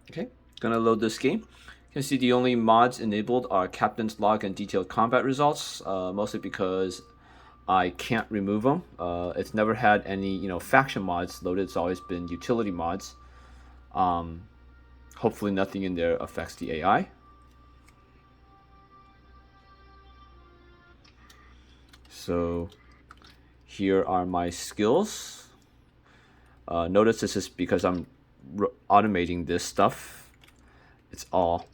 Okay, gonna load this game. You can see the only mods enabled are Captain's Log and Detailed Combat Results, mostly because I can't remove them. It's never had any, faction mods loaded. It's always been utility mods. Um, Hopefully nothing in there affects the AI. So here are my skills. Notice this is because I'm automating this stuff. It's all.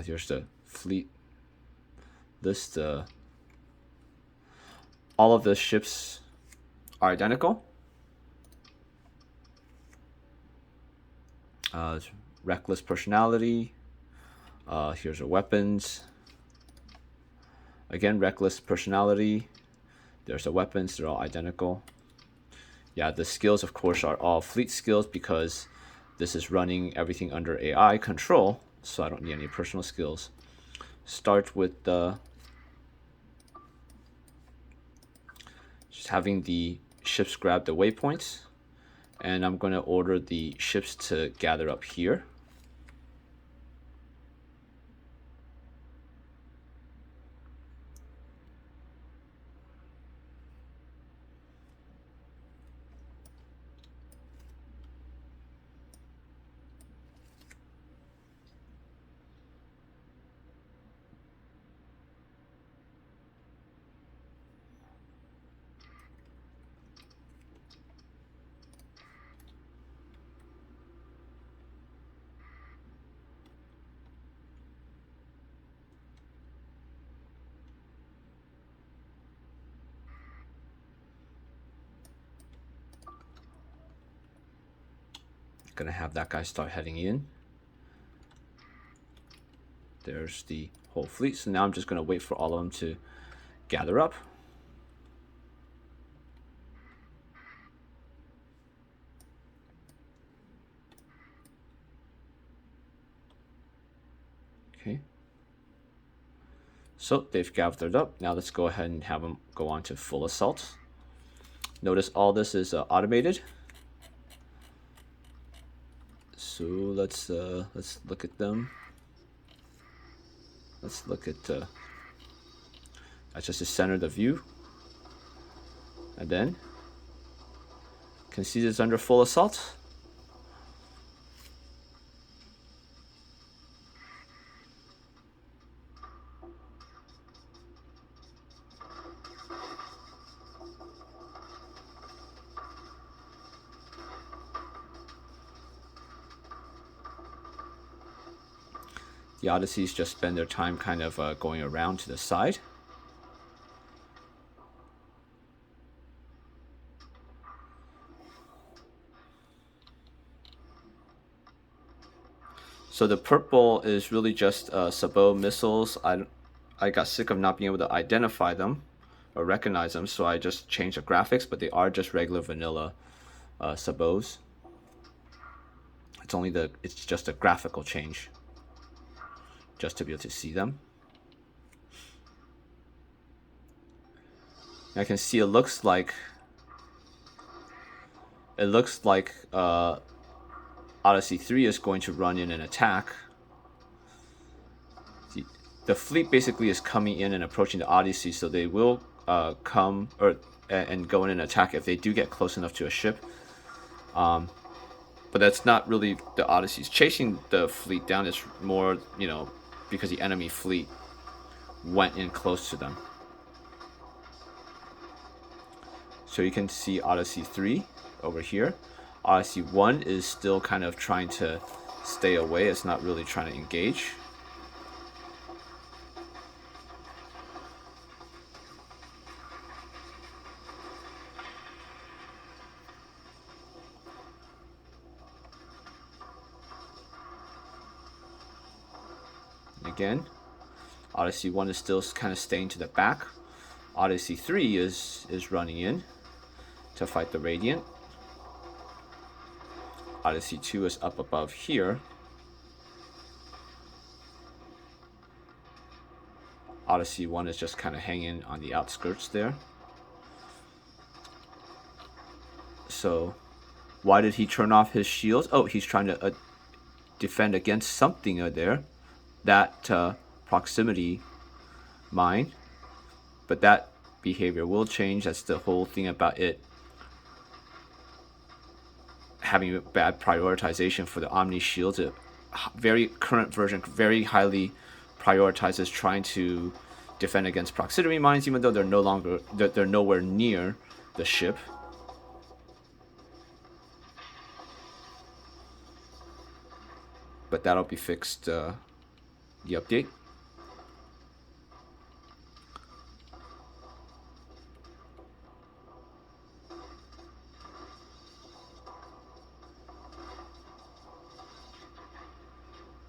Here's the fleet list. All of the ships are identical. Reckless personality. Here's our weapons. Again, reckless personality. There's the weapons. They're all identical. Yeah, the skills, of course, are all fleet skills because this is running everything under AI control, so I don't need any personal skills. Start with just having the ships grab the waypoints, and I'm going to order the ships to gather up here. Gonna have that guy start heading in. There's the whole fleet. So now I'm just gonna wait for all of them to gather up. Okay. So they've gathered up. Now let's go ahead and have them go on to full assault. Notice all this is automated. So let's look at them. Let's look at that's just to center the view, and then can see this under full assault. The Odysseys just spend their time kind of going around to the side. So the purple is really just sabot missiles. I got sick of not being able to identify them or recognize them, so I just changed the graphics, but they are just regular vanilla sabots. It's just a graphical change, just to be able to see them. I can see it looks like Odyssey 3 is going to run in and attack. The fleet basically is coming in and approaching the Odyssey, so they will come and go in and attack if they do get close enough to a ship. But that's not really the Odyssey's chasing the fleet down. It's more, because the enemy fleet went in close to them. So you can see Odyssey 3 over here. Odyssey 1 is still kind of trying to stay away. It's not really trying to engage. Again, Odyssey 1 is still kind of staying to the back. Odyssey 3 is running in to fight the Radiant. Odyssey 2 is up above here. Odyssey 1 is just kind of hanging on the outskirts there. So Why did he turn off his shields? Oh, he's trying to defend against something there. That proximity mine. But that behavior will change. That's the whole thing about it having a bad prioritization for the Omni shields. A very current version very highly prioritizes trying to defend against proximity mines, even though they're nowhere near the ship. But that'll be fixed the update.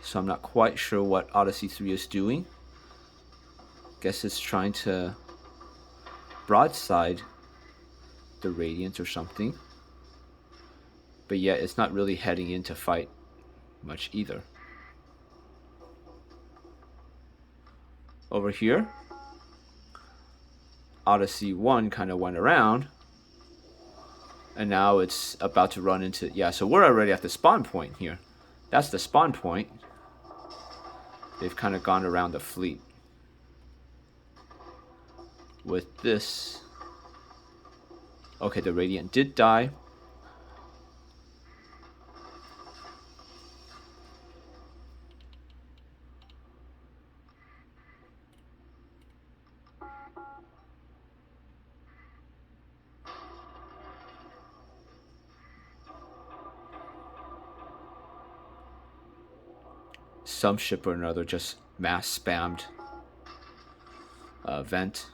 So I'm not quite sure what Odyssey 3 is doing. Guess it's trying to broadside the Radiant or something. But yet it's not really heading in to fight much either. Over here, Odyssey 1 kind of went around. And now it's about to run into... Yeah, so we're already at the spawn point here. That's the spawn point. They've kind of gone around the fleet. With this... Okay, the Radiant did die. Some ship or another just mass spammed vent.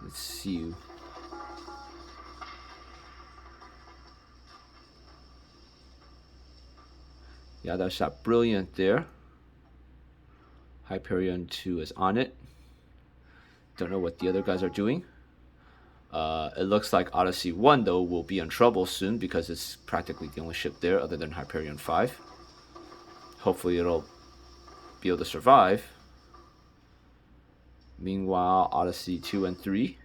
Let's see. Yeah, that's that Brilliant there. Hyperion 2 is on it. Don't know what the other guys are doing. It looks like Odyssey 1, though, will be in trouble soon because it's practically the only ship there other than Hyperion 5. Hopefully it'll be able to survive. Meanwhile, Odyssey 2 and 3.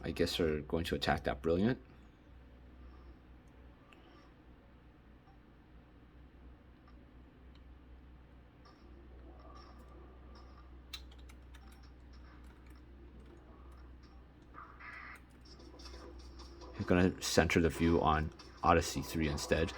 I guess are going to attack that Brilliant. He's going to center the view on Odyssey 3 instead.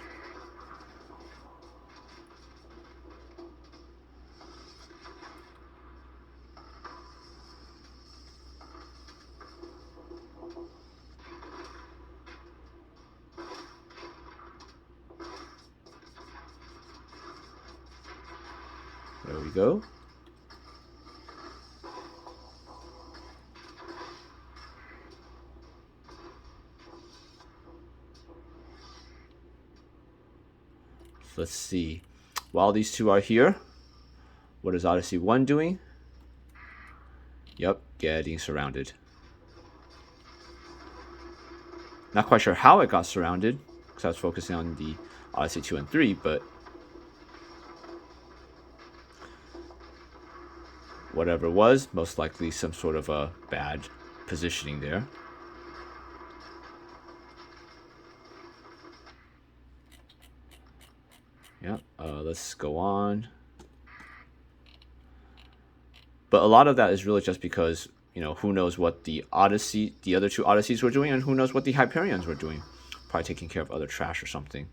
There we go. Let's see. While these two are here, what is Odyssey 1 doing? Yep, getting surrounded. Not quite sure how it got surrounded, because I was focusing on the Odyssey 2 and 3, but whatever it was, most likely some sort of a bad positioning there. Yeah, let's go on. But a lot of that is really just because, you know, who knows what the other two Odysseys were doing, and who knows what the Hyperions were doing. Probably taking care of other trash or something.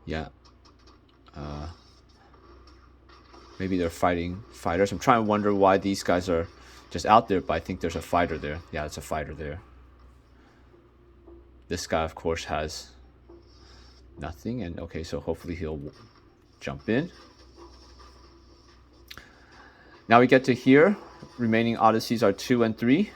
Yeah. Maybe they're fighting fighters. I'm trying to wonder why these guys are just out there, but I think there's a fighter there. Yeah, it's a fighter there. This guy, of course, has Nothing. And okay, so hopefully he'll jump in. Now we get to here. Remaining Odysseys are 2 and 3.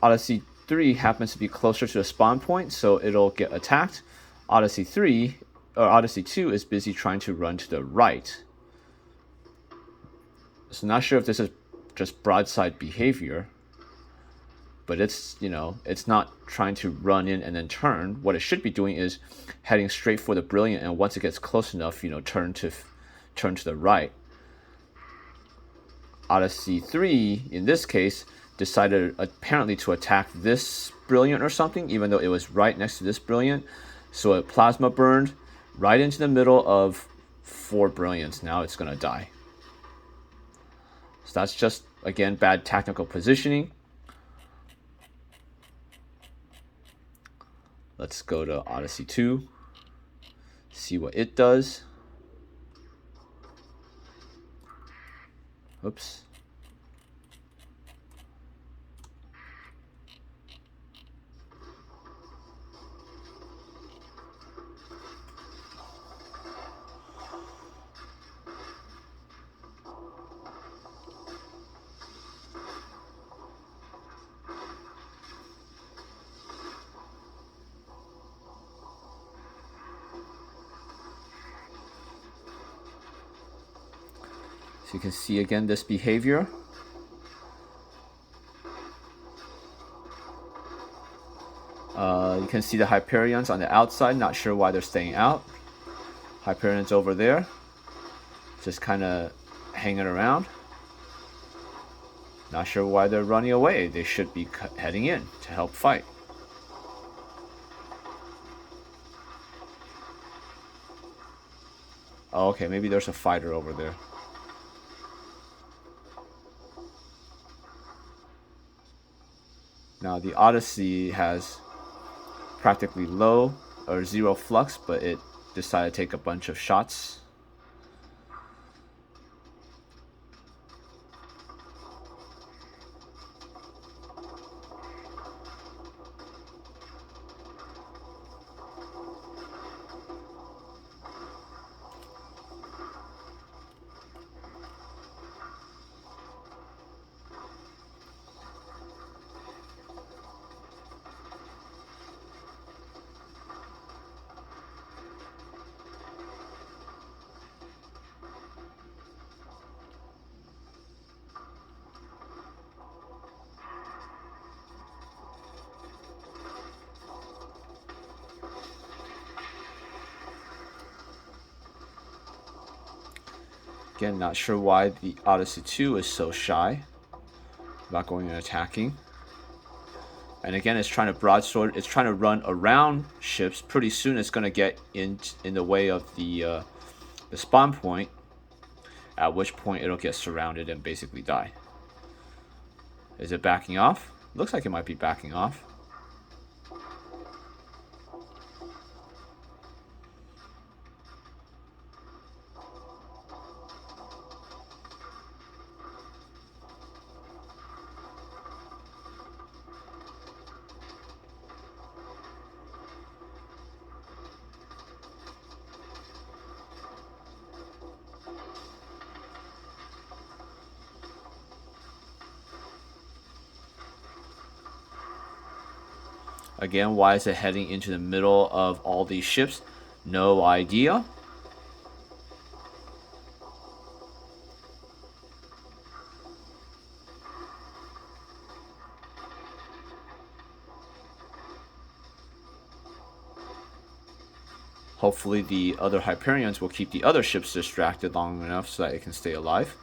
Odyssey 3 happens to be closer to the spawn point, so it'll get attacked. Odyssey 3, or Odyssey 2, is busy trying to run to the right. So not sure if this is just broadside behavior, but it's, it's not trying to run in and then turn. What it should be doing is heading straight for the Brilliant, and once it gets close enough, turn to the right. Odyssey 3, in this case, decided apparently to attack this Brilliant or something, even though it was right next to this Brilliant. So it plasma burned right into the middle of 4 Brilliants. Now it's going to die. So that's just, again, bad tactical positioning. Let's go to Odyssey 2, see what it does. Oops. So you can see again this behavior. You can see the Hyperions on the outside, not sure why they're staying out. Hyperions over there, just kind of hanging around. Not sure why they're running away. They should be heading in to help fight. Oh, okay, maybe there's a fighter over there. Now the Odyssey has practically low or 0 flux, but it decided to take a bunch of shots. Again, not sure why the Odyssey 2 is so shy about going and attacking. And again, it's trying to broadsword. It's trying to run around ships. Pretty soon, it's going to get in the way of the spawn point. At which point, it'll get surrounded and basically die. Is it backing off? Looks like it might be backing off. Again, why is it heading into the middle of all these ships? No idea. Hopefully the other Hyperions will keep the other ships distracted long enough so that it can stay alive.